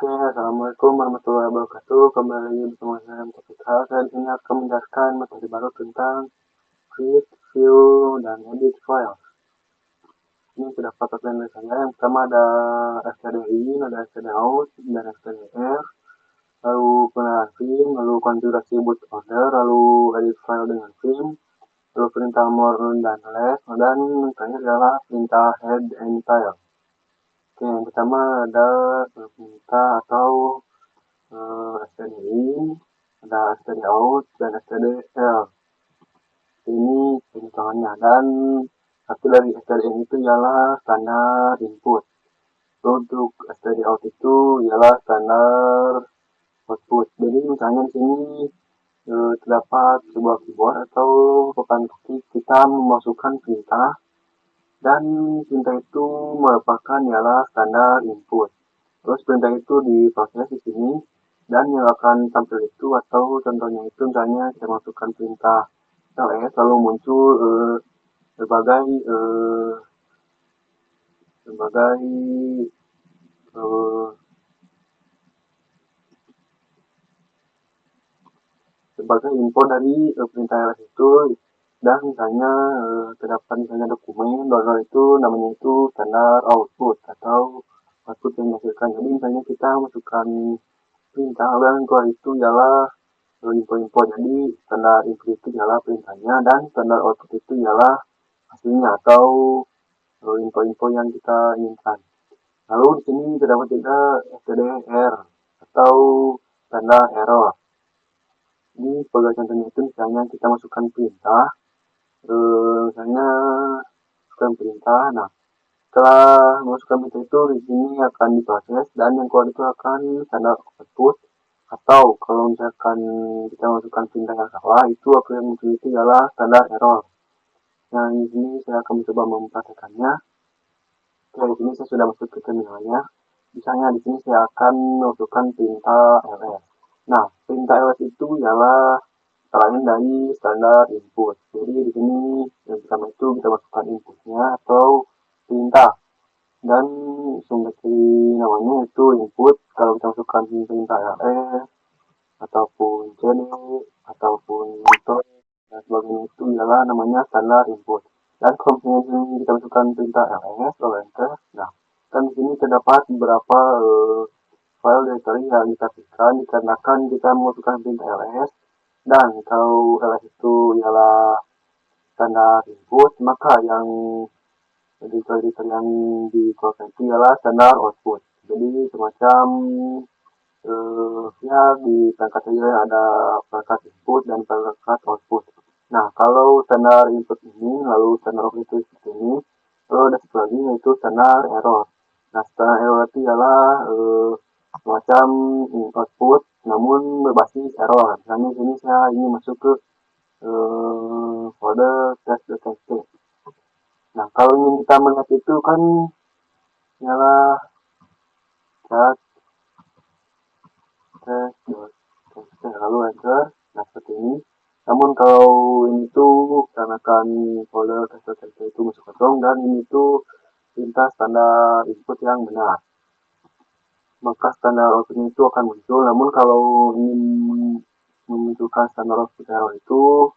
Oke, assalamualaikum warahmatullahi wabarakatuh. Kembali lagi bersama saya Muhammad. Saya di sini akan menjelaskan materi baru tentang create, view, dan edit file. Ini sudah patut dan saya. Yang pertama ada stdin, ada stdout, dan stdr. Lalu pengenalan theme, lalu konfigurasi boot order, lalu edit file dengan theme, lalu perintah more dan less, dan yang terakhir adalah perintah head and tail. Oke, yang pertama ada perintah atau stdin, ada stdout, dan stdl. Ini contohnya, dan satu dari stdin itu ialah standar input. Untuk stdout itu ialah standar output. Jadi misalnya di sini terdapat sebuah keyboard atau papan ketik, kita memasukkan perintah, dan perintah itu merupakan ialah standar input. Terus perintah itu diproses di sini, dan yang akan tampil itu atau contohnya itu misalnya kita masukkan perintah ls, lalu muncul berbagai info dari perintah ls itu, dan misalnya terdapat misalnya dokumen download itu namanya itu standar output atau output yang dihasilkan. Jadi misalnya kita masukkan perintah dan keluar itu ialah info-info. Jadi standar input itu ialah perintahnya, dan standar output itu ialah hasilnya atau info-info yang kita inginkan. Lalu di sini terdapat juga stdr atau standar error. Ini sebagai contohnya itu misalnya kita masukkan perintah, misalnya masukkan perintah. Nah, setelah masukkan perintah itu di sini akan diproses, dan yang keluar itu akan standar output. Atau kalau misalkan kita masukkan perintah yang salah, itu akan yang muncul itu ialah standar error. Nah, di sini saya akan mencoba mempraktekannya. Oke, di sini saya sudah masuk ke terminalnya. Misalnya di sini saya akan masukkan perintah ls. Nah, perintah ls itu ialah selain dari standar input. Jadi di sini yang pertama itu kita masukkan inputnya atau perintah, dan sumber namanya itu input. Kalau kita masukkan perintah ls ataupun cd ataupun method dan sebagainya itu ialah namanya standar input. Dan kalau misalnya kita masukkan perintah ls lalu enter, nah kan di sini terdapat beberapa file directory yang kita pisahkan dikarenakan kita memasukkan perintah ls. Dan kalau ls itu ialah standar input, maka yang editor yang dikeluarkan itu ialah standar output. Jadi semacam ya di perangkat saja ada perangkat input dan perangkat output. Nah, kalau standar input ini lalu standar output itu seperti ini, lalu ada satu lagi yaitu standar error. Nah, standar error itu ialah semacam output namun berbasis error. Misalnya di sini saya ingin masuk ke folder test.txt. Nah, kalau ingin kita melihat itu kan ialah test.txt lalu enter. Nah, seperti ini. Namun kalau ini tuh karena kan folder test.txt itu masuk kosong, dan ini tuh perintah standar input yang benar, maka standar output itu akan muncul. Namun kalau ingin memunculkan standar output error itu,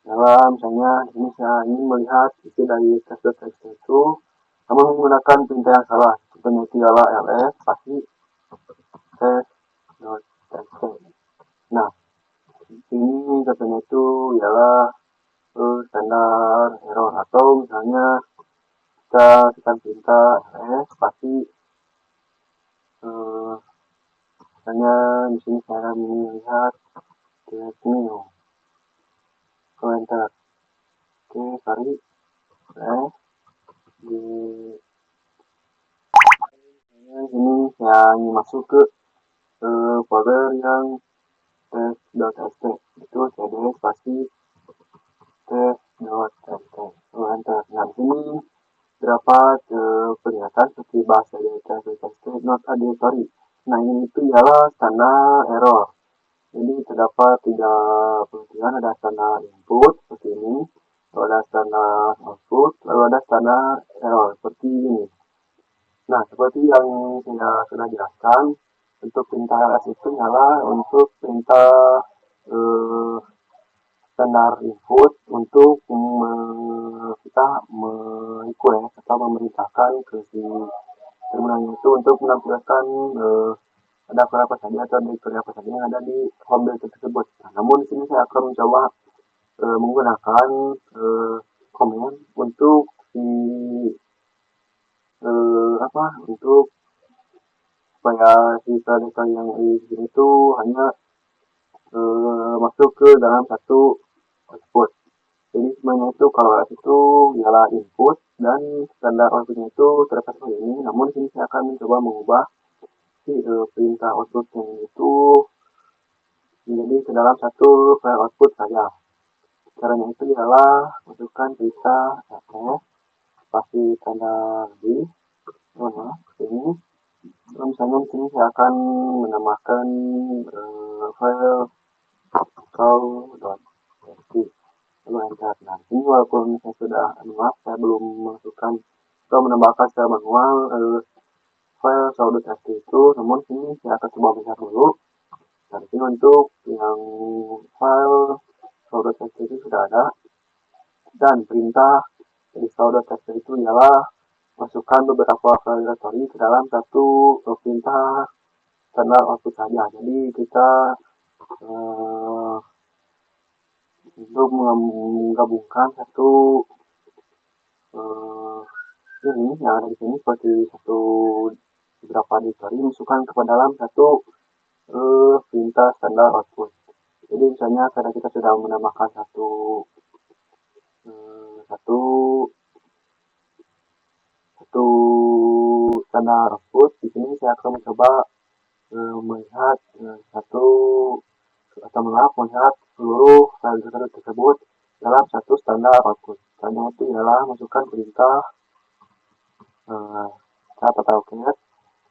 misalnya di sini saya ingin melihat isi dari test.txt itu, namun menggunakan perintah yang salah. Contohnya itu ialah ls pasti test.txt. Nah, ini katanya itu ialah standar error. Atau misalnya kita tekan perintah ls pasti misalnya di sini saya melihat create new enter. Oke, sorry, di sini saya ingin masuk ke folder yang test.txt itu cd spasi test.txt enter. Nah, di sini terdapat peringatan seperti bahasa dari test.txt not a directory. Nah, ini itu ialah standar error. Jadi terdapat 3 pengertian, ada standar input seperti ini, lalu ada standar output, lalu ada standar error seperti ini. Nah, seperti yang saya sudah jelaskan, Untuk perintah ls itu nyala untuk perintah eh, standar input untuk kita request atau memerintahkan ke si terminalnya itu untuk menampilkan ada file apa saja atau directory apa saja yang ada di home directory tersebut. Nah, namun di sini saya akan mencoba menggunakan command untuk si untuk supaya si file yang di sini itu hanya masuk ke dalam satu output. Jadi semuanya itu kalau itu ialah input dan standar outputnya itu terdapat seperti ini. Namun sini saya akan mencoba mengubah si perintah outputnya itu menjadi ke dalam satu file output saja. Caranya itu ialah masukkan perintah ls spasi tanda lebih ini. Misalnya di sini saya akan menambahkan file kau.txt lalu enter. Nah, ini walaupun saya sudah maaf saya belum masukkan atau menambahkan secara manual file kau.txt itu, namun sini saya akan coba melihat dulu. Dan ini untuk yang file kau.txt itu sudah ada, dan perintah dari kau.txt itu ialah masukkan beberapa file directory ke dalam satu perintah standar output saja. Jadi kita untuk menggabungkan satu ini yang ada di sini seperti satu beberapa directory masukkan ke dalam satu perintah standar output. Jadi misalnya karena kita sudah menambahkan satu standar output, di sini saya akan mencoba melihat melihat seluruh file tersebut dalam satu standar output. Caranya itu ialah masukkan perintah atau get,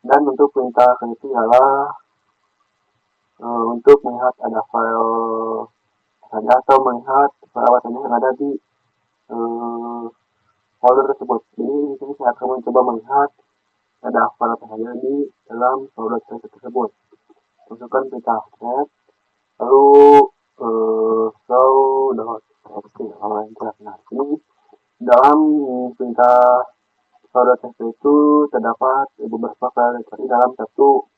dan untuk perintah itu ialah untuk melihat ada file saja atau melihat file apa saja yang ada di folder tersebut. Jadi di sini saya akan mencoba melihat ada file apa saja di dalam folder tersebut. Masukkan perintah get, lalu show.txt. Nah, ini dalam perintah show.txt itu terdapat beberapa file directory dalam satu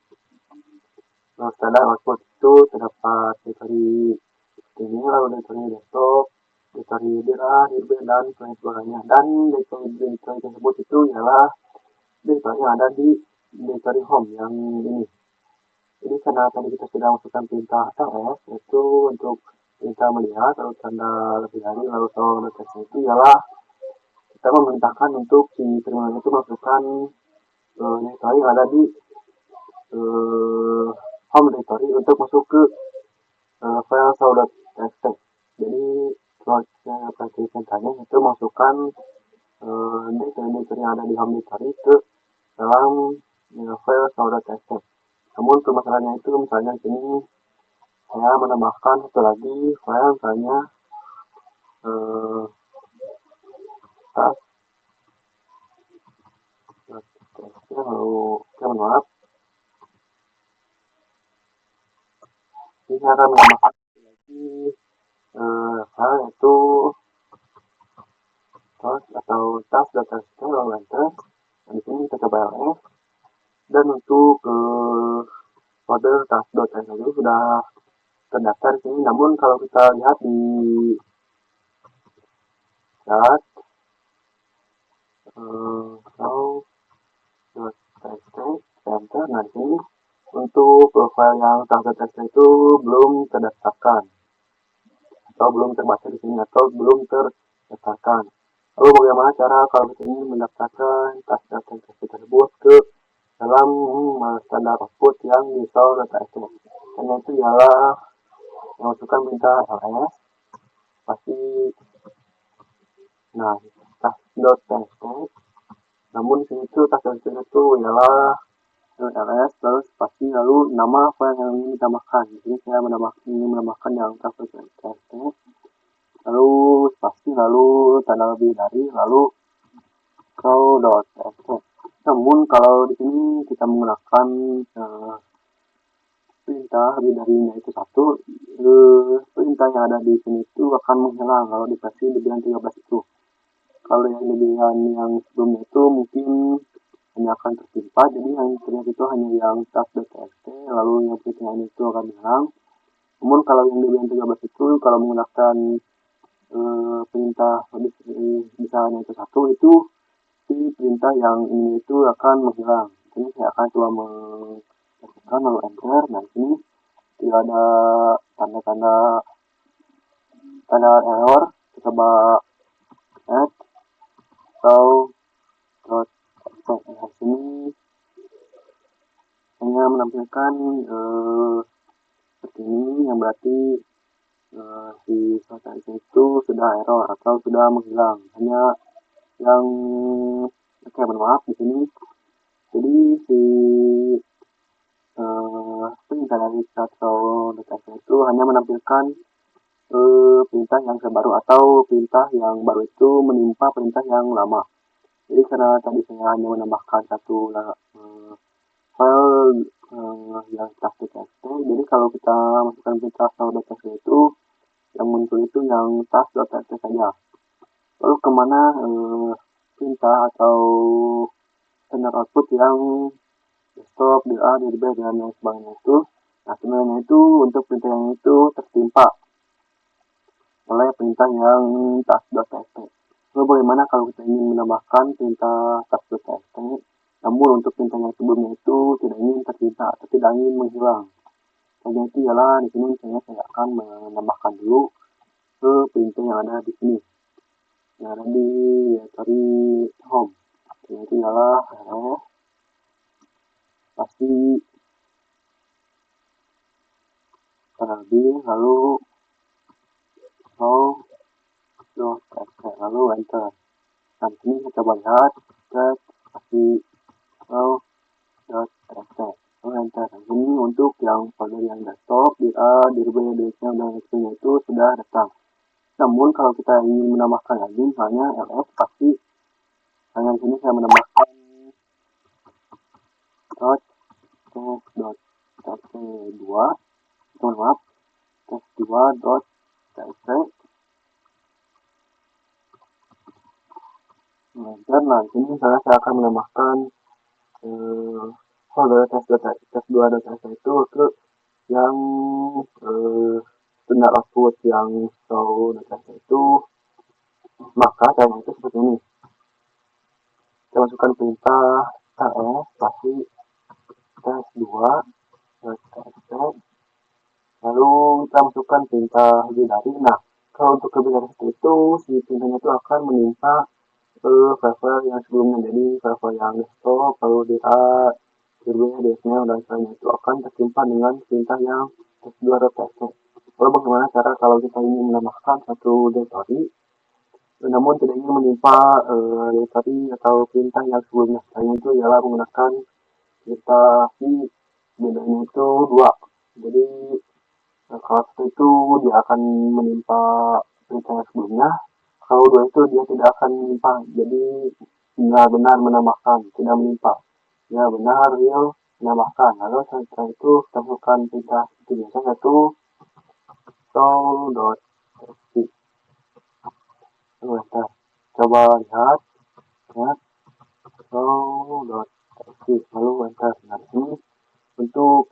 standar output. Itu terdapat directory ini, lalu directory desktop, directory dira, dirb, dan sebagainya. Dan directory tersebut itu ialah directory yang ada di directory home yang ini. Jadi karena tadi kita sudah masukkan perintah ls, itu untuk perintah melihat lalu tanda lebih dari lalu show.txt itu ialah kita memerintahkan untuk si terminal itu masukkan directory yang ada di home directory untuk masuk ke file show.txt. Jadi kalau saya perhatikan tadi itu masukkan directory yang ada di home directory ke dalam file show.txt. Namun permasalahannya itu misalnya di sini saya menambahkan satu lagi file misalnya lalu saya maaf. Jadi saya akan menambahkan lagi file itu atau task.txt lalu enter. Dan di sini kita coba ls, dan untuk folder task.txt itu sudah terdaftar di sini. Namun kalau kita lihat di chat show.txt enter, nah di sini untuk file yang task.txt itu belum terdaftarkan atau belum terbaca di sini atau belum terdaftarkan. Lalu bagaimana cara kalau kita ingin mendaftarkan task.txt tersebut ke dalam standar output yang di show.txt? Karena itu ialah memasukkan perintah ls pasti task.txt. Namun di sini itu task.txt itu ialah ls terus pasti lalu nama file yang ingin ditambahkan. Jadi saya menambahkan yang task.txt, lalu spasi, lalu tanda lebih dari, lalu show.txt. Namun kalau di sini kita menggunakan perintah lebih dari yaitu satu, perintah yang ada di sini itu akan menghilang kalau di versi lebihan 13 itu. Kalau yang lebihan yang sebelumnya itu mungkin hanya akan tersimpan, jadi yang terlihat itu hanya yang tas.txt, lalu yang perintah itu akan hilang. Namun kalau yang lebihan 13 itu kalau menggunakan perintah lebih misalnya itu satu, itu si perintah yang ini itu akan menghilang. Ini saya akan coba mengetikkan lalu enter. Nah, di sini tidak ada tanda-tanda error. Coba add atau di sini hanya menampilkan seperti ini, yang berarti si software itu sudah error atau sudah menghilang. Hanya yang mohon maaf di sini. Jadi si perintah dari atau data itu hanya menampilkan perintah yang terbaru atau perintah yang baru itu menimpa perintah yang lama. Jadi karena tadi saya hanya menambahkan satu file yang tas.txt, jadi kalau kita masukkan perintah tas.txt itu yang muncul itu yang tas.txt saja. Lalu kemana perintah atau standar output yang desktop, DA, DB, dan lain sebagainya itu? Nah, sebenarnya itu untuk perintah yang itu tertimpa oleh perintah yang tas.txt. Lalu bagaimana kalau kita ingin menambahkan perintah tas.txt, namun untuk perintah yang sebelumnya itu tidak ingin tertimpa atau tidak ingin menghilang? Caranya itu ialah di sini saya akan menambahkan dulu ke perintah yang ada di sini, yang ada di directory home. Caranya itu ialah pasti lalu lalu enter. Nah, di sini kita coba lihat pasti txt lalu enter. Nah, ini untuk yang folder yang desktop, DA, DB, DXL, dan sebagainya itu sudah datang. Namun kalau kita ingin menambahkan lagi, misalnya ls pasti hanya di sini saya menambahkan test.txt2, maaf, test2.txt. Nah, di sini saya akan menambahkan folder test2.txt itu ke yang standar output yang show data itu. Maka caranya itu seperti ini. Kita masukkan perintah ls pasti test2.txt, lalu kita masukkan perintah lebih dari. Nah, kalau untuk lebih dari itu si perintahnya itu akan menimpa file yang sebelumnya, jadi file yang desktop, lalu DA, DB, DSL, dan sebagainya itu akan tertimpa dengan perintah yang test2.txt. Lalu bagaimana cara kalau kita ingin menambahkan satu directory namun tidak ingin menimpa directory atau perintah yang sebelumnya? Caranya itu ialah menggunakan perintah si bedanya itu 2. Jadi kalau satu itu dia akan menimpa perintah yang sebelumnya, kalau 2 itu dia tidak akan menimpa. Jadi benar-benar menambahkan, tidak menimpa. Ya benar, real, menambahkan. Lalu setelah itu kita masukkan perintah seperti biasa, yaitu show.txt. Lalu enter. Coba lihat show.txt, lalu enter. Nah, ini untuk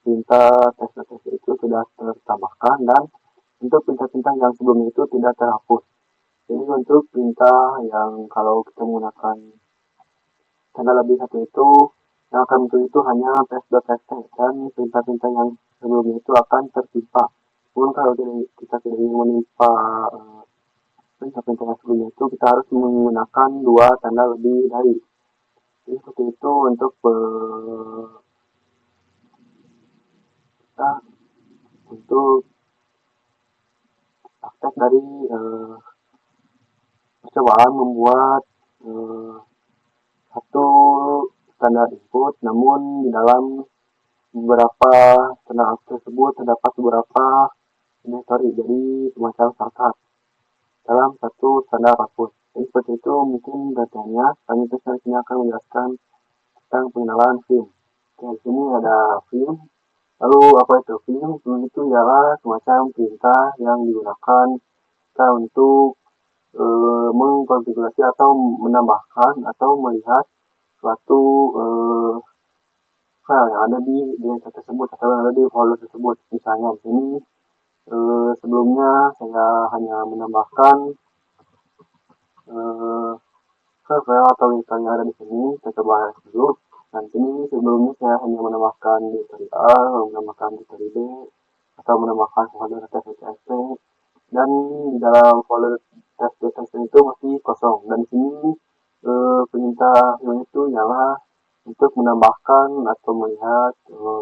perintah test.txt itu sudah tertambahkan, dan untuk perintah-perintah yang sebelumnya itu tidak terhapus. Jadi untuk perintah yang kalau kita menggunakan tanda lebih satu itu, yang akan muncul itu hanya test.txt, dan perintah-perintah yang sebelumnya itu akan tertimpa. Namun kalau kita tidak ingin menimpa perintah-perintah yang sebelumnya itu, kita harus menggunakan 2 tanda lebih dari. Jadi seperti itu untuk untuk praktek dari percobaan membuat satu standar input, namun di dalam beberapa standar output tersebut terdapat beberapa directory, jadi semacam shortcut dalam satu standar output. Jadi seperti itu mungkin datanya. Selanjutnya saya akan menjelaskan tentang pengenalan Vim. Oke, di sini ada Vim. Lalu apa itu film? Film itu ialah semacam perintah yang digunakan kita untuk mengkonfigurasi atau menambahkan atau melihat suatu file yang ada di directory tersebut atau yang ada di folder tersebut. Misalnya di sini sebelumnya saya hanya menambahkan file atau directory yang ada di sini. Kita coba dulu. Nah, di sini sebelumnya saya hanya menambahkan directory A, menambahkan directory B, atau menambahkan folder test.txt, dan di dalam folder test.txt itu masih kosong. Dan di sini perintah yang itu ialah untuk menambahkan atau melihat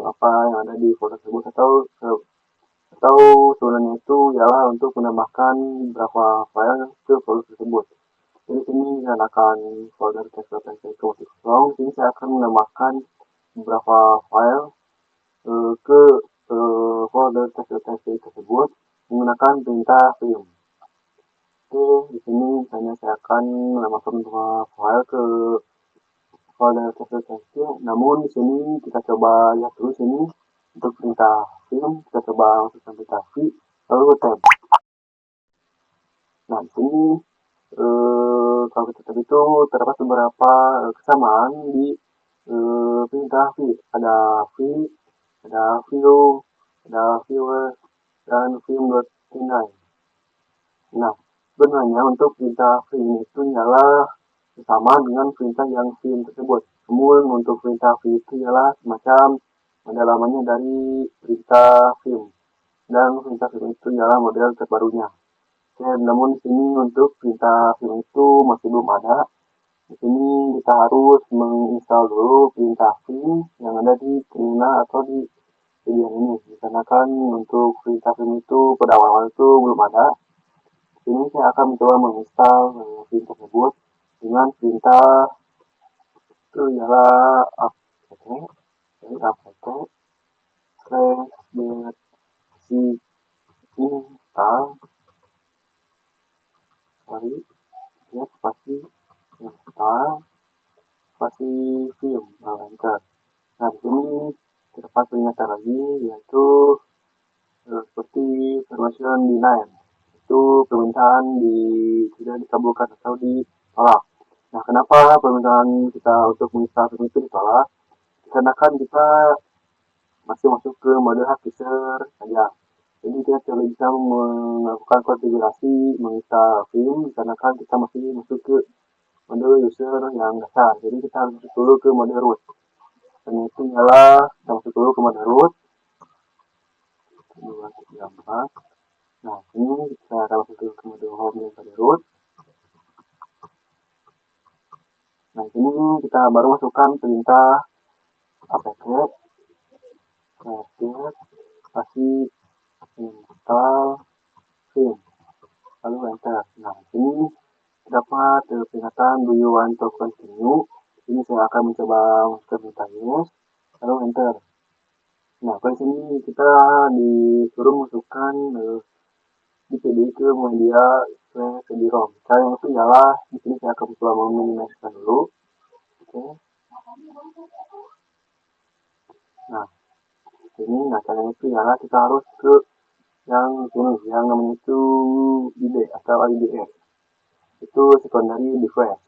apa yang ada di folder tersebut, atau sebenarnya itu ialah untuk menambahkan beberapa file ke folder tersebut. Jadi sini digunakan folder test.txt itu masih kosong. Di sini saya akan menambahkan beberapa file ke folder test.txt tersebut menggunakan perintah film. Oke, di sini misalnya saya akan menambahkan beberapa file ke folder test.txt. Namun di sini kita coba lihat dulu sini untuk perintah film, kita coba masukkan perintah v lalu tab. Nah, di sini kalau kita tadi itu terdapat beberapa kesamaan di perintah v. Ada v, ada view, ada viewer, dan film.inline. Nah, sebenarnya untuk perintah film itu ialah sama dengan perintah yang film tersebut. Namun untuk perintah film itu ialah semacam pendalamannya dari perintah film. Dan perintah film itu ialah model terbarunya. Oke, namun di sini untuk perintah film itu masih belum ada. Di sini kita harus menginstal dulu perintah film yang ada di terminal atau di bagian ini. Dikarenakan untuk perintah film itu pada awal-awal itu belum ada. Di sini saya akan mencoba menginstal film tersebut dengan perintah itu ialah apt, jadi apt install, sorry, ya spasi install, spasi film, enter. Nah, di sini terdapat pernyataan lagi yaitu seperti permission denied, itu permintaan tidak dikabulkan atau ditolak. Nah, kenapa permintaan kita untuk menginstal film itu ditolak? Karena kan kita masih masuk ke mode hard user saja. Jadi kita tidak bisa melakukan konfigurasi menginstal film karena kan kita masih masuk ke mode user yang dasar. Jadi kita harus masuk dulu ke mode root. Dan itu adalah kita masuk dulu ke mode root. Nah, ini kita akan masuk dulu ke mode home dan mode root. Nah, ini kita baru masukkan perintah apt spasi install film lalu enter. Nah, ini dapat peringatan do you want to continue. Ini saya akan mencoba masukkan perintah yes lalu enter. Nah, di sini kita disuruh masukkan di CD ke media CD-ROM. Cara yang itu ialah di sini saya akan mencoba meminimaliskan dulu. Oke. Nah, ini caranya itu ialah kita harus ke yang ini, yang namanya itu IDE atau IDE. Itu secondary device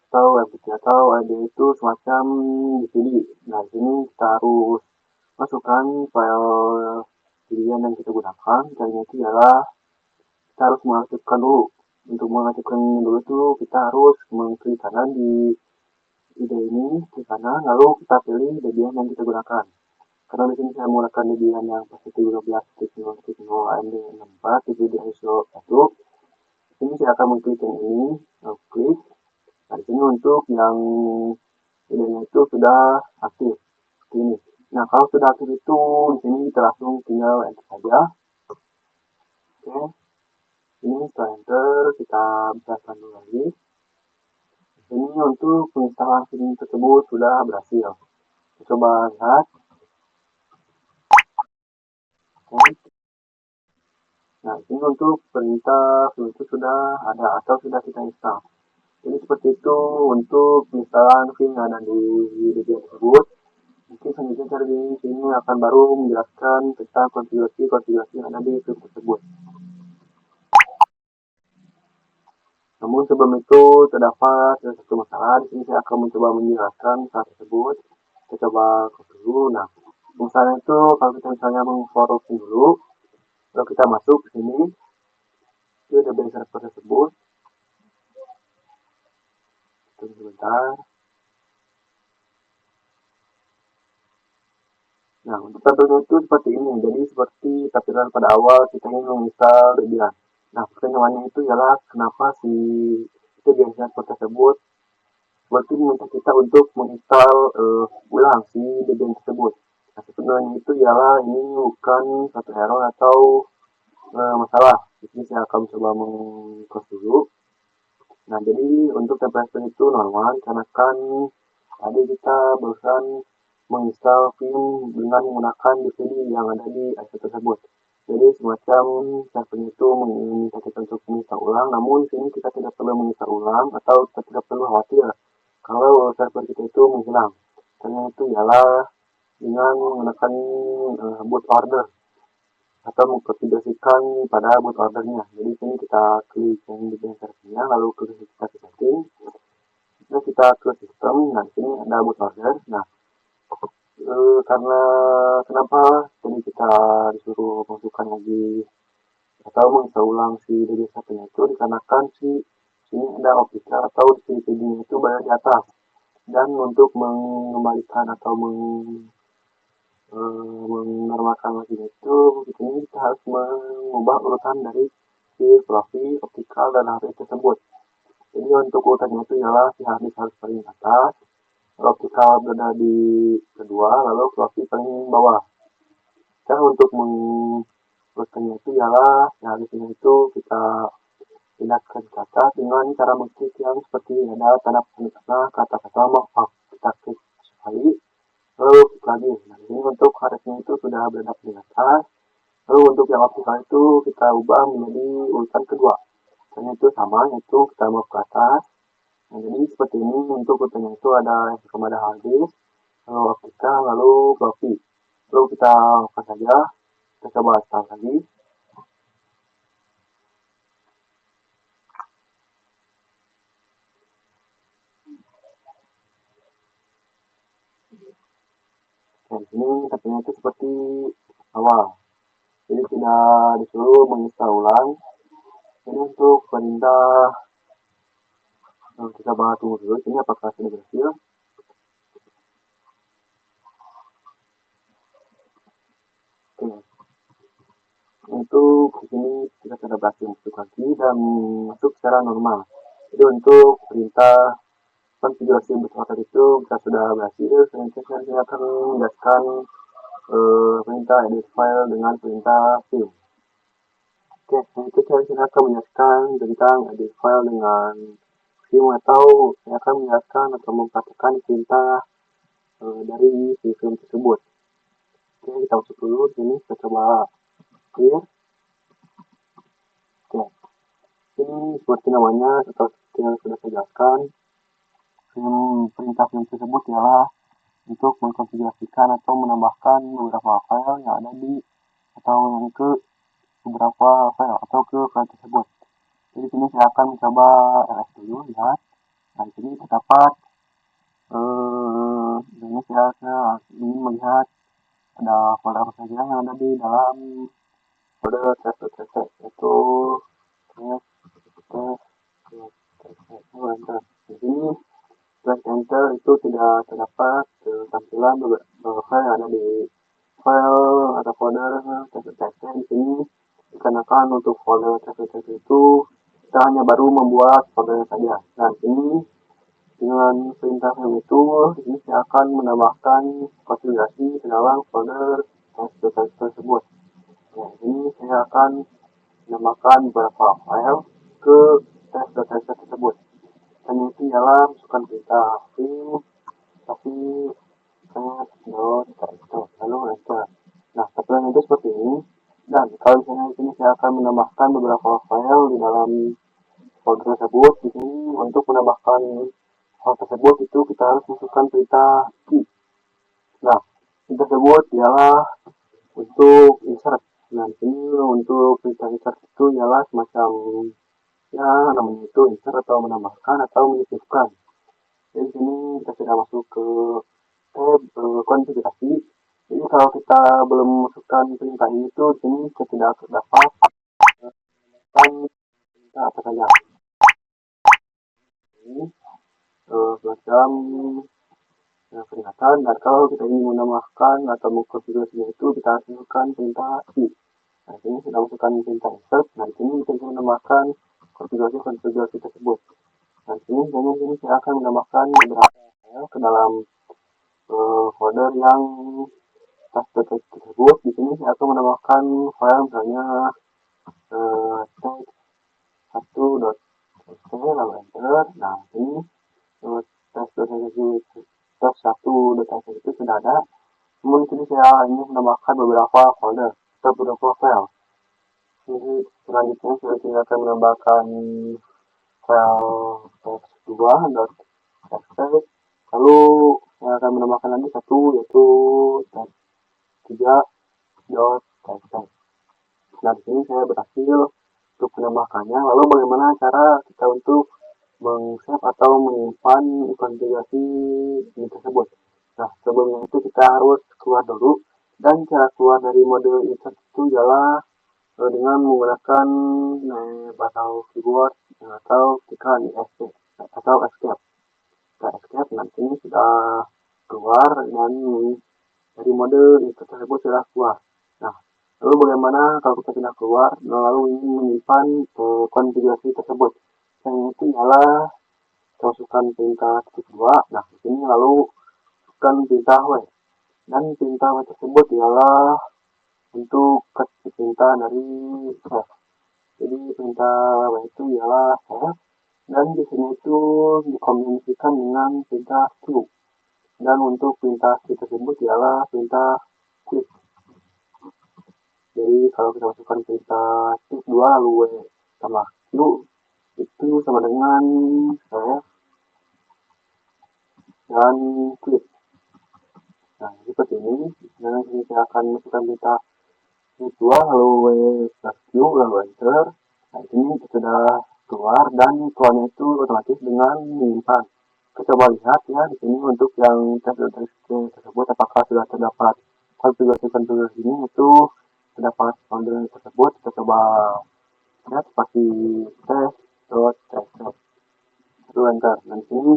atau MPC atau IDE itu semacam DVD. Nah, di sini kita harus masukkan file pilihan yang kita gunakan. Caranya itu ialah kita harus mengaktifkan dulu. Untuk mengaktifkan dulu itu kita harus mengklik kanan di ide ini, klik kanan, lalu kita pilih bagian yang kita gunakan. Karena di sini saya menggunakan Debian yang versi 13.0.0 AMD 64 itu di ISO 1. Ini saya akan mengklik yang ini, klik. Nah, di sini untuk yang idenya itu sudah aktif. Seperti ini. Nah, kalau sudah aktif itu di sini kita langsung tinggal enter saja. Oke. Ini setelah enter kita bisa dulu lagi. Ini untuk penginstalan film tersebut sudah berhasil. Kita coba lihat. Oke. Nah, ini untuk perintah film itu sudah ada atau sudah kita install. Jadi seperti itu untuk penginstalan film yang ada di Debian tersebut. Mungkin selanjutnya dari sini akan baru menjelaskan tentang konfigurasi-konfigurasi yang ada di film tersebut. Namun sebelum itu terdapat satu masalah. Di sini saya akan mencoba menjelaskan hal tersebut. Kita coba copy dulu. Nah, misalnya itu kalau kita misalnya mengforwardin dulu, kalau kita masuk ke sini, itu ada server tersebut. Tunggu sebentar. Nah, untuk contohnya itu seperti ini. Jadi seperti tampilan pada awal kita ingin menginstal Debian. Nah, pertanyaannya itu ialah kenapa si itu biasanya tersebut seperti meminta kita untuk menginstal ulang si Debian tersebut. Nah, sebenarnya itu ialah ini bukan satu error atau masalah. Jadi saya akan coba mengclose dulu. Nah, jadi untuk temperature itu normal karena kan tadi kita barusan menginstal film dengan menggunakan DVD yang ada di IC tersebut. Jadi semacam servernya itu meminta kita untuk menginstal ulang, namun di sini kita tidak perlu menginstal ulang atau kita tidak perlu khawatir kalau server kita itu menghilang. Karena itu ialah dengan menggunakan boot order atau mengkonfigurasikan pada boot ordernya. Jadi sini kita klik yang di servernya, lalu klik kita ke setting, terus kita ke sistem. Nah, di sini ada boot order. Nah, karena kenapa tadi kita disuruh masukkan lagi atau menginstal ulang si DB1-nya itu dikarenakan si sini ada optika atau si CD-nya itu berada di atas, dan untuk mengembalikan atau menormalkan lagi itu ini kita harus mengubah urutan dari si profil optikal dan harddisk tersebut. Jadi untuk urutannya itu ialah si harddisk harus paling atas, optikal berada di kedua, lalu profil paling bawah. Dan untuk mengurutkannya itu ialah si harddisknya itu kita pindahkan ke atas dengan cara mengklik yang seperti ada tanda panah kata-kata maaf. Kita klik sekali, lalu klik lagi. Nah, ini untuk harddisknya itu sudah berada di atas. Lalu untuk yang optikal itu kita ubah menjadi urutan kedua. Dan itu sama, itu kita mau ke atas. Nah, jadi seperti ini untuk urutannya itu ada yang pertama ada harddisk, lalu optikal, lalu floppy. Lalu kita buka saja, kita coba start lagi. Nah, di sini tampilannya itu seperti awal. Jadi tidak disuruh menginstal ulang. Ini untuk perintah kita bahas tunggu dulu. Ini apakah sudah berhasil? Oke. Untuk di sini kita sudah berhasil masuk lagi dan masuk secara normal. Jadi untuk perintah konfigurasi bootloader itu kita sudah berhasil. Selanjutnya saya akan menjelaskan perintah edit file dengan perintah film. Oke, selanjutnya saya akan menjelaskan tentang edit file dengan film, atau saya akan menjelaskan atau mempraktikkan perintah dari si film tersebut. Oke, kita masuk dulu sini, kita coba clear. Oke, ini seperti namanya atau seperti yang sudah saya jelaskan, perintah film tersebut ialah untuk mengkonfigurasikan atau menambahkan beberapa file yang ada di atau yang ke beberapa file atau ke file tersebut. Jadi sini saya akan mencoba ls dulu, lihat. Nah, di sini terdapat ini saya ingin melihat ada folder apa saja yang ada di dalam folder test itu enter. Di sini press enter itu tidak terdapat tampilan beberapa file yang ada di file atau folder test. Di sini dikarenakan untuk folder test itu kita hanya baru membuat folder saja. Nah, ini dengan perintah film itu ini saya akan menambahkan konfigurasi ke dalam folder test tersebut. Nah, ini saya akan menambahkan beberapa file ke test tersebut. Dan itu ialah masukkan perintah film, tapi saya download lalu enter. Nah, tampilan itu seperti ini. Dan kalau misalnya di sini saya akan menambahkan beberapa file di dalam folder tersebut. Di sini untuk menambahkan file tersebut itu kita harus masukkan perintah key. Nah, tersebut ialah untuk insert. Nah, di sini untuk perintah insert itu ialah semacam ya namanya itu insert atau menambahkan atau menyisipkan. Jadi di sini kita sudah masuk ke tab konfigurasi. Jadi kalau kita belum masukkan perintah ini itu di sini kita tidak dapat perintah apa saja. Ini semacam peringatan, dan kalau kita ingin menambahkan atau mengkonfigurasinya itu kita masukkan perintah i. Nah, ini sudah masukkan perintah insert. Nah, di sini kita ingin menambahkan konfigurasi tersebut. Nah, di sini saya akan menambahkan beberapa file ke dalam folder yang text tersebut. Di sini saya akan menambahkan file misalnya text1.txt lalu enter. Nah, ini text1.txt itu sudah ada. Namun sini saya ingin menambahkan beberapa folder atau beberapa file. Jadi selanjutnya saya akan menambahkan file text2.txt, lalu saya akan menambahkan lagi satu yaitu text3.txt. Nah, di sini saya berhasil untuk menambahkannya. Lalu bagaimana cara kita untuk meng-save atau menyimpan konfigurasi ini tersebut? Nah, sebelumnya itu kita harus keluar dulu, dan cara keluar dari mode insert itu ialah dengan menggunakan atau keyboard atau tekan escape atau escape. Kita escape, nanti sudah keluar dan dari mode insert tersebut sudah keluar. Nah, lalu bagaimana kalau kita tidak keluar lalu ingin menyimpan konfigurasi tersebut? Yang itu ialah masukkan perintah kedua. Nah, di sini lalu masukkan perintah w, dan perintah w tersebut ialah untuk perintah dari save. Jadi perintah w itu ialah save, dan di sini itu dikombinasikan dengan perintah q. Dan untuk perintah q tersebut ialah perintah quit. Jadi kalau kita masukkan perintah q2 lalu w tambah q itu sama dengan save dan quit. Nah, seperti ini. Dan ini saya akan masukkan perintah q2 lalu w plus q lalu enter. Nah, ini sudah keluar, dan keluarnya itu otomatis dengan menyimpan. Kita coba lihat ya di sini untuk yang test tersebut apakah sudah terdapat konfigurasi ini itu terdapat folder tersebut. Kita coba lihat seperti test.txt lalu enter. Dan di sini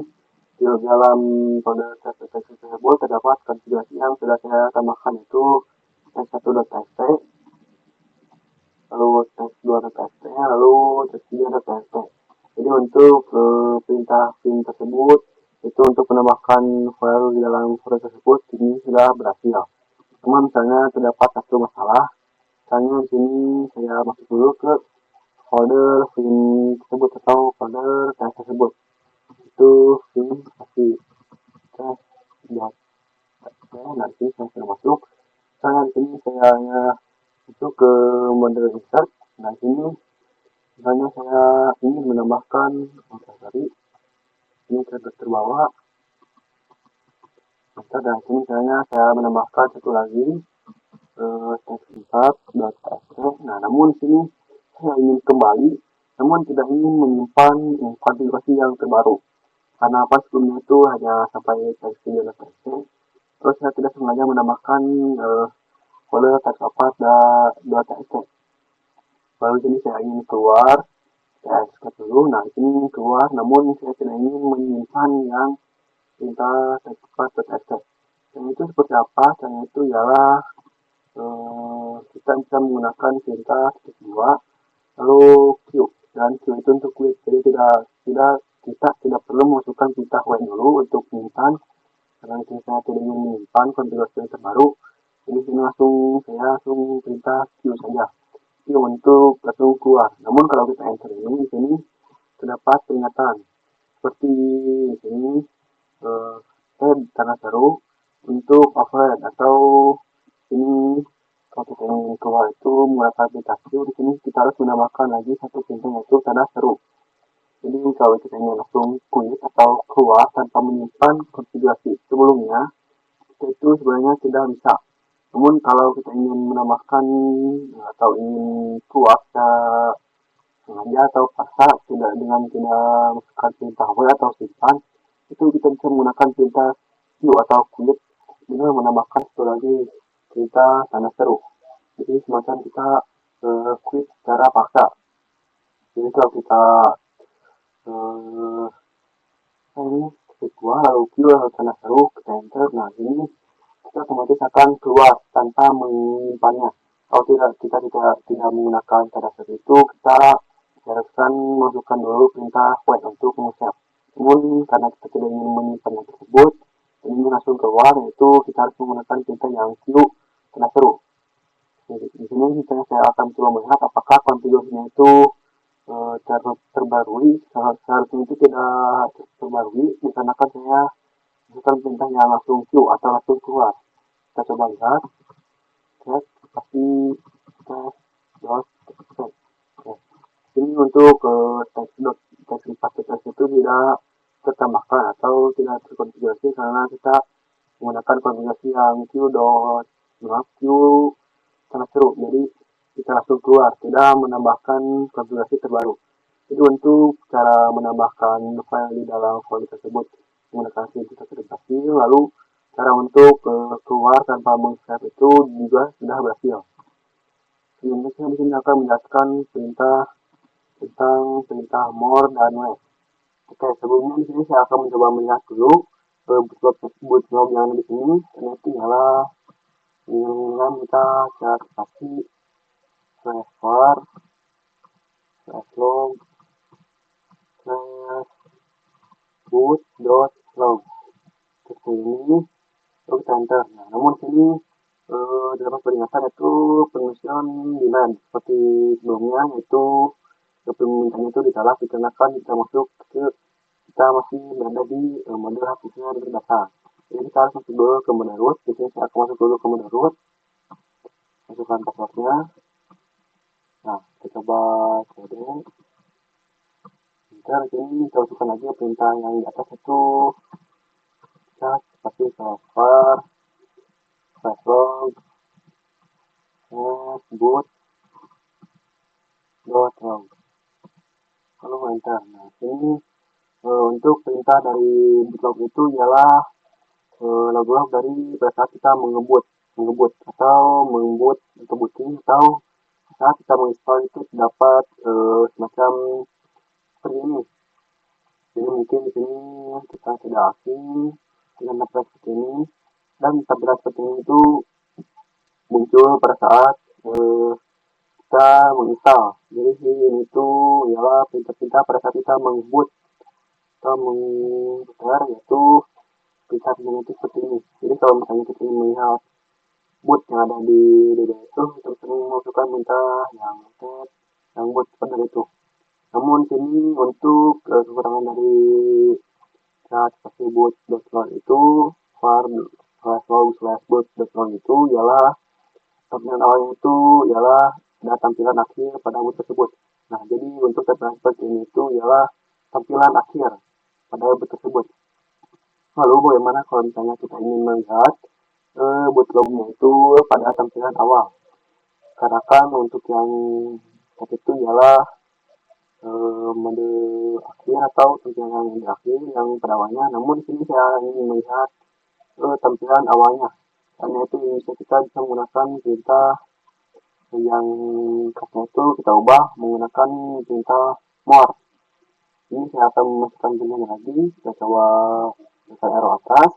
di dalam folder test tersebut terdapat konfigurasi yang sudah saya tambahkan, itu test1.txt, lalu test2.txt, lalu test3.txt. Jadi untuk perintah pin tersebut itu untuk menambahkan file di dalam folder tersebut ini sudah berhasil. Cuma misalnya terdapat satu masalah. Misalnya di sini saya masuk dulu ke folder pin tersebut atau folder test tersebut. Itu pin pasti test.txt. Nanti saya sudah masuk. Misalnya di sini saya masuk ke mode insert. Nah, ini misalnya saya ingin menambahkan ini terbawah. Dan sini misalnya saya menambahkan satu lagi text4.txt. Nah, namun sini saya ingin kembali, namun tidak ingin menyimpan konfigurasi yang terbaru. Karena apa, sebelumnya itu hanya sampai text3.txt. Terus saya tidak sengaja menambahkan folder text4.txt. Lalu sini saya ingin keluar, saya escape dulu. Nah, ini keluar, namun saya tidak ingin menyimpan yang perintah text4.txt. Dan itu seperti apa? Dan itu ialah kita bisa menggunakan perintah kedua, lalu q, dan q itu untuk quit. Jadi kita tidak perlu memasukkan perintah w dulu untuk menyimpan, karena kita tidak ingin menyimpan konfigurasi yang terbaru. Jadi sini saya langsung perintah q saja, q untuk langsung keluar. Namun kalau kita enter ini, di sini terdapat peringatan seperti di sini tanda seru untuk override, atau ini kalau kita ingin keluar itu menggunakan aplikasi. Di sini kita harus menambahkan lagi satu perintah yaitu tanda seru. Jadi kalau kita ingin langsung quit atau keluar tanpa menyimpan konfigurasi sebelumnya, kita itu sebenarnya tidak bisa. Namun kalau kita ingin menambahkan atau ingin keluar secara sengaja atau paksa tidak masukkan perintah W atau simpan, itu kita bisa menggunakan perintah Q atau quit dengan menambahkan satu lagi perintah tanda seru. Jadi semacam kita quit secara paksa. Jadi kalau kita eh, ini kedua lalu Q lalu tanda seru kita enter, nah ini kita otomatis akan keluar tanpa menyimpannya. Kalau kita tidak menggunakan tanda seru itu, kita haruskan masukkan dulu perintah wait untuk meng-save. Namun karena kita tidak ingin menyimpannya tersebut, ini langsung keluar, yaitu kita harus menggunakan perintah yang Q tanda seru. Jadi, di sini saya akan coba melihat apakah konfigurasinya itu terbarui. Seharusnya itu tidak terbarui dikarenakan saya masukkan perintah yang langsung Q atau langsung keluar. Kita coba lihat, cek pasti test dot set. Ini untuk teks teks itu tidak tertambahkan atau tidak terkonfigurasi karena kita menggunakan konfigurasi yang Q tanda seru. Jadi kita langsung keluar, tidak menambahkan konfigurasi terbaru. Jadi untuk cara menambahkan file di dalam folder tersebut menggunakan perintah konfigurasi, lalu cara untuk keluar tanpa meng-save itu juga sudah berhasil. Selanjutnya di sini akan menjelaskan tentang perintah more dan less. Oke, sebelumnya di sini saya akan mencoba melihat dulu bootload yang ada di sini. Ternyata ialah dengan kita cari pasti /var /log /boot.log. Seperti ini, lalu kita enter. Nah, namun sini dapat peringatan itu permission denied seperti sebelumnya, yaitu permintaannya itu ditolak dikarenakan kita masih berada di mode hapusnya data. Jadi kita harus masuk dulu ke mode root. Di sini saya akan masuk dulu ke mode root, masukkan passwordnya. Nah, kita coba cd. Enter. Ini kita masukkan lagi perintah yang di atas itu kita seperti /var /log boot.log. Lalu enter. Nah, ini untuk perintah dari bootload itu ialah log dari pada saat kita mengebut atau membuat atau booting, atau saat kita menginstall itu dapat semacam seperti ini. Jadi mungkin di sini kita tidak asing dengan tampilan seperti ini, dan tampilan seperti ini itu muncul pada saat kita menginstal. Jadi ini itu ialah perintah-perintah pada saat kita mengebut atau mengputar, yaitu perintah itu seperti ini. Jadi kalau misalnya kita ingin melihat boot yang ada di DB itu, kita sering masukkan perintah yang set yang boot seperti itu. Namun sini untuk kekurangan dari cat seperti boot.log itu var /log/boot.log itu ialah tampilan awalnya itu ialah ada tampilan akhir pada boot tersebut. Nah, jadi untuk tampilan seperti ini itu ialah tampilan akhir pada boot tersebut. Lalu bagaimana kalau misalnya kita ingin melihat bootloadnya itu pada tampilan awal? Karena kan untuk yang tadi itu ialah mode akhir atau tampilan yang di akhir yang pada awalnya. Namun di sini saya ingin melihat tampilan awalnya. Karena itu kita bisa menggunakan perintah yang khasnya itu kita ubah menggunakan perintah more. Ini saya akan memasukkan perintahnya lagi. Kita coba tekan arrow atas.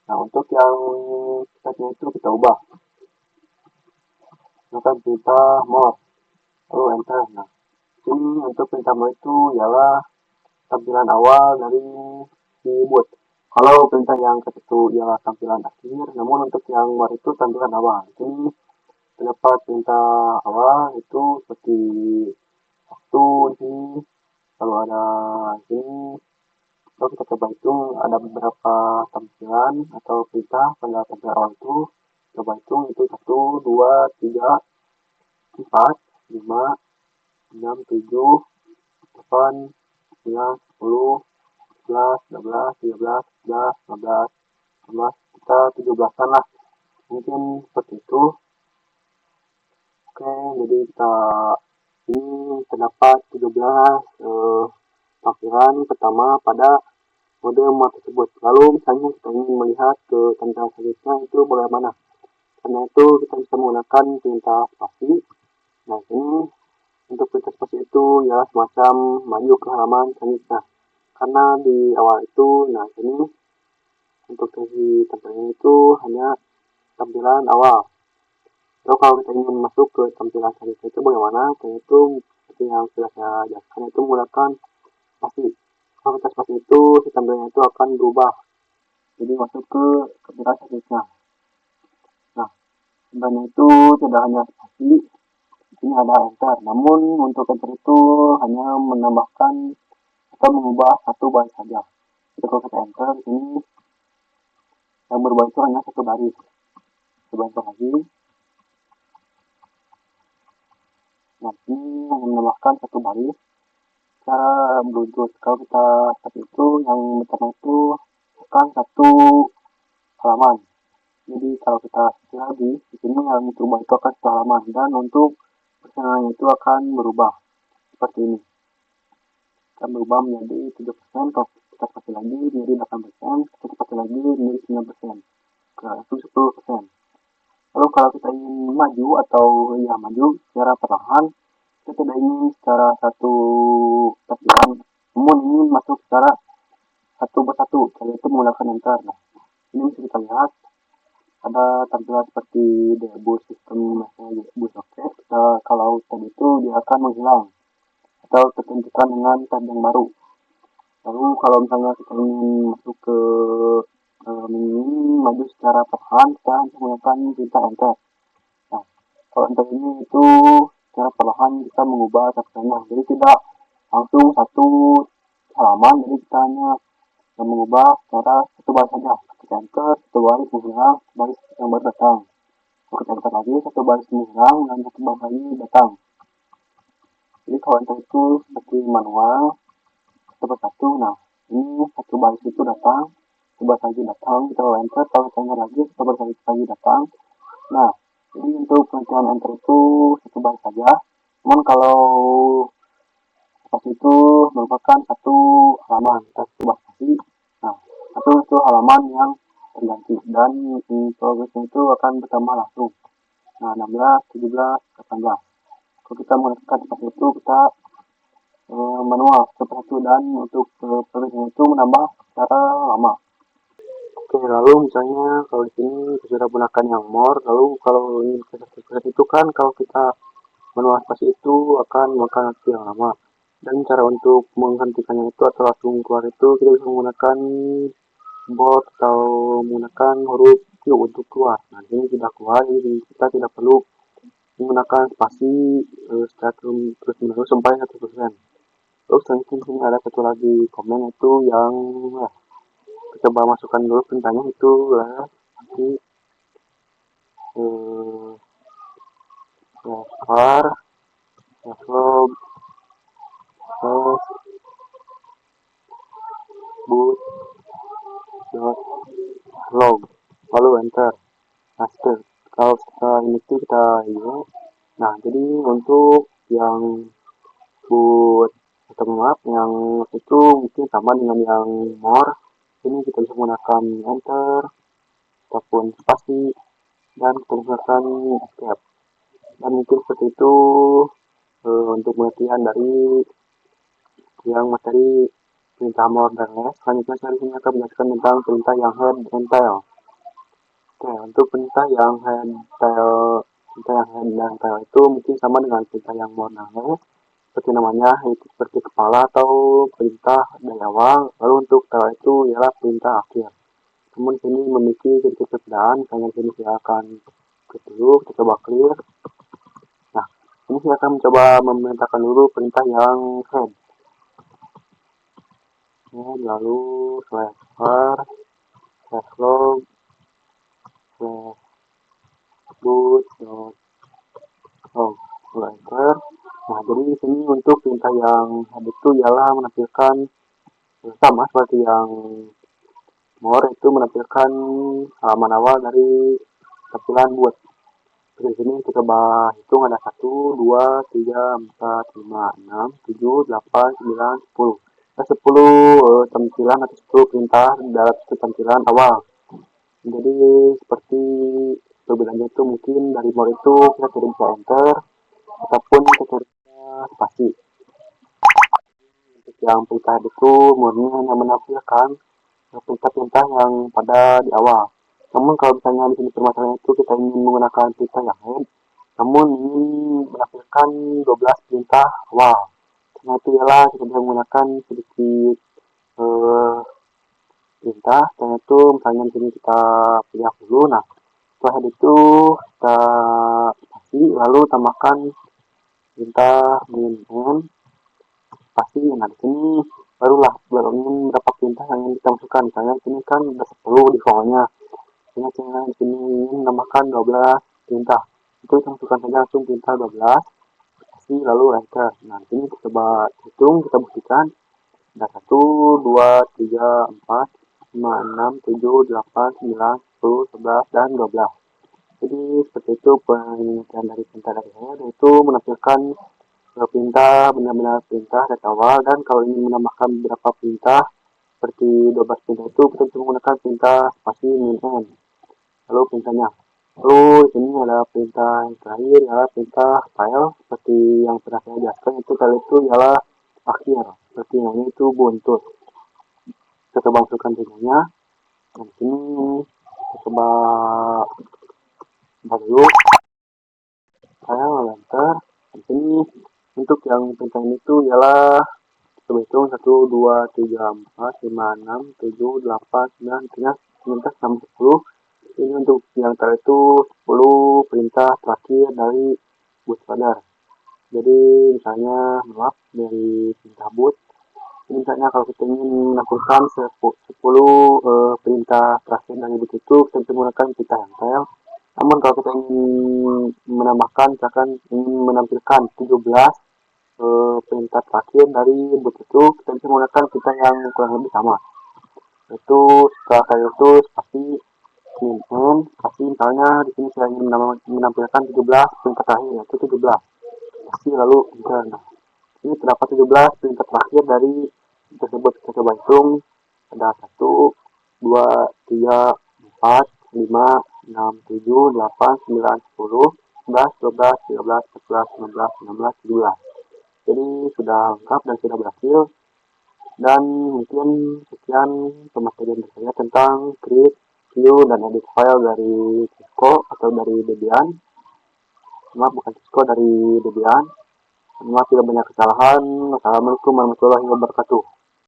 Nah, untuk yang setnya itu kita ubah menggunakan perintah more, lalu enter. Nah, ini untuk perintah more itu ialah tampilan awal dari si boot. Kalau perintah yang itu ialah tampilan akhir, namun untuk yang more itu tampilan awal. Ini terdapat perintah awal itu seperti waktu di sini, lalu ada sini. Lalu kita coba hitung, ada beberapa tampilan atau perintah pada tampilan awal itu. Coba hitung itu 1, 2, 3, 4, 5, 6, 7, 8, 9, 10, 11, 12, 13, 14, 15, 16, kita 17-an lah, mungkin seperti itu. Oke, jadi kita ini terdapat 17 tampilan pertama pada mode MOR tersebut. Lalu misalnya kita ingin melihat ke tampilan selanjutnya itu bagaimana. Karena itu kita bisa menggunakan perintah spasi. Nah, ini untuk perintah spasi itu ya semacam maju ke halaman selanjutnya. Karena di awal itu, nah ini untuk sesi tampilan itu hanya tampilan awal. Lalu kalau kita ingin masuk ke tampilan selanjutnya itu bagaimana? Karena itu seperti yang sudah saya jelaskan itu menggunakan spasi. Kalau kita spasi itu si tampilannya itu akan berubah. Jadi masuk ke tampilan selanjutnya. Nah, tampilannya itu tidak hanya spasi, ini ada enter. Namun untuk enter itu hanya menambahkan atau mengubah satu baris saja. Jadi kalau kita enter di sini yang berubah itu hanya satu baris. Coba enter lagi. Nah, ini hanya menambahkan satu baris. Cara beruntut kalau kita start itu yang pertama itu akan satu halaman. Jadi kalau kita cek lagi di sini yang berubah itu akan satu halaman, dan untuk persenannya itu akan berubah seperti ini. Akan berubah menjadi 7%, kalau kita pakai lagi menjadi 8%, kita pakai lagi menjadi 9%, ke 10%. Lalu kalau kita ingin maju atau ya maju secara perlahan, kita tidak ingin secara satu tampilan, namun ingin masuk secara satu persatu, yaitu menggunakan enter. Nah, ini bisa kita lihat ada tampilan seperti debug sistem debug soket. Kalau tab itu dia akan menghilang atau tertentukan dengan tab yang baru. Lalu kalau misalnya kita ingin masuk ke maju secara perlahan, kita menggunakan perintah enter. Nah, kalau enter ini itu secara perlahan kita mengubah tampilannya, jadi tidak langsung satu halaman, jadi kita hanya mengubah secara satu baris saja. Kita enter, satu baris menghilang, baris yang baru datang. Kita enter lagi, satu baris menghilang, dan satu baris lagi datang. Jadi kalau enter itu seperti manual, satu persatu. Nah, ini satu baris itu datang, satu baris lagi datang, kita enter, kalau kita enter lagi, satu baris lagi datang. Nah, jadi untuk pengertian enter itu satu baris saja. Namun kalau spasi itu merupakan satu halaman, satu spasi. Nah, satu halaman yang terganti, dan progresnya itu akan bertambah langsung. Nah, 16, 17, 18. Kalau kita menggunakan spasi itu kita manual seperti itu, dan untuk progresnya itu menambah secara lama. Oke, lalu misalnya kalau di sini sudah gunakan yang more, lalu kalau ini itu kan kalau kita manual spasi itu akan makan waktu yang lama. Dan cara untuk menghentikannya itu atau langsung keluar itu kita bisa menggunakan bot atau menggunakan huruf Q untuk keluar. Nah, ini sudah keluar, jadi kita tidak perlu menggunakan spasi secara terus menerus sampai 100%. Terus selanjutnya sini ada satu lagi komen itu yang kita coba masukkan dulu perintahnya itu lah nanti var log boot log, lalu enter. Nah, kalau kita ini kita ini. Nah, jadi untuk yang boot atau maaf yang itu mungkin sama dengan yang more. Ini kita bisa menggunakan enter ataupun spasi, dan kita menggunakan escape. Dan mungkin seperti itu untuk pengertian dari yang materi perintah more dan less. Selanjutnya saya disini akan menjelaskan tentang perintah yang head dan tail. Oke, untuk perintah yang head dan tail itu mungkin sama dengan perintah yang more dan less. Seperti namanya, itu seperti kepala atau perintah dari awal. Lalu untuk tail itu ialah perintah akhir. Namun sini memiliki sedikit perbedaan. Misalnya sini saya akan klik dulu, kita coba clear. Nah, ini saya akan mencoba memerintahkan dulu perintah yang head. Lalu slash var slash log slash boot log, enter. Nah, jadi di sini untuk perintah yang head itu ialah menampilkan sama seperti yang more itu menampilkan halaman awal dari tampilan buat. Di sini kita coba hitung ada 1, 2, 3, 4, 5, 6, 7, 8, 9, 10. Ada 10 tampilan atau 10 perintah dalam satu tampilan awal. Jadi seperti perbedaannya itu mungkin dari more itu kita tidak bisa enter ataupun kita bisa spasi. Untuk yang perintah itu murni hanya menampilkan perintah-perintah yang pada di awal. Namun kalau misalnya di sini permasalahan itu kita ingin menggunakan perintah yang lain, namun ingin menampilkan 12 perintah awal. Nah itu ialah kita bisa menggunakan sedikit perintah. Setelah itu misalnya di sini kita pilih dulu. Nah setelah itu kita spasi lalu tambahkan perintah min spasi. Nah di sini barulah ingin berapa perintah yang ingin kita masukkan. Misalnya di sini kan ada 10 di soalnya. Misalnya di sini ingin menambahkan 12 perintah. Itu kita masukkan saja langsung perintah 12 spasi lalu enter. Nah di sini kita coba hitung, kita buktikan. Ada 1, 2, 3, 4, 5, 6, 7, 8, 9, 10, 11, dan 12. Jadi seperti itu penelitian dari perintah dari saya, yaitu menampilkan perintah, benar-benar perintah dari awal, dan kalau ingin menambahkan beberapa perintah seperti 12 perintah itu kita bisa menggunakan perintah spasi min n. Lalu perintahnya. Lalu ini ada perintah yang terakhir adalah perintah file seperti yang pernah saya jelaskan itu kali itu ialah akhir. Seperti yang ini itu buntut. Kita coba masukkan judulnya. Dan sini kita coba dulu file enter. Di sini untuk yang perintah ini itu ialah coba hitung 1, 2, 3, 4, 5, 6, 7, 8, 9, ternyata perintah sampai 10. Ini untuk yang terakhir itu 10 perintah terakhir dari boot loader. Jadi misalnya maaf dari perintah boot. Misalnya kalau kita ingin melakukan 10 perintah terakhir dari boot itu kita bisa menggunakan perintah yang tel. Namun kalau kita ingin menambahkan misalkan ingin menampilkan 17 perintah terakhir dari boot itu kita bisa menggunakan perintah yang kurang lebih sama. Itu setelah kali itu spasi min n spasi misalnya di sini saya ingin menampilkan 17 perintah terakhir yaitu 17 spasi lalu enter. Nah, ini terdapat 17 perintah terakhir dari tersebut. Kita coba hitung ada 1, 2, 3, 4, 5, 6, 7, 8, 9, 10, 11, 12, 13, 14, 15, 16, 17. Jadi sudah lengkap dan sudah berhasil. Dan mungkin sekian pematerian saya tentang create, view, dan edit file dari Cisco atau dari Debian. Maaf, bukan Cisco, dari Debian. Maaf tidak banyak kesalahan. Wassalamualaikum warahmatullahi wabarakatuh.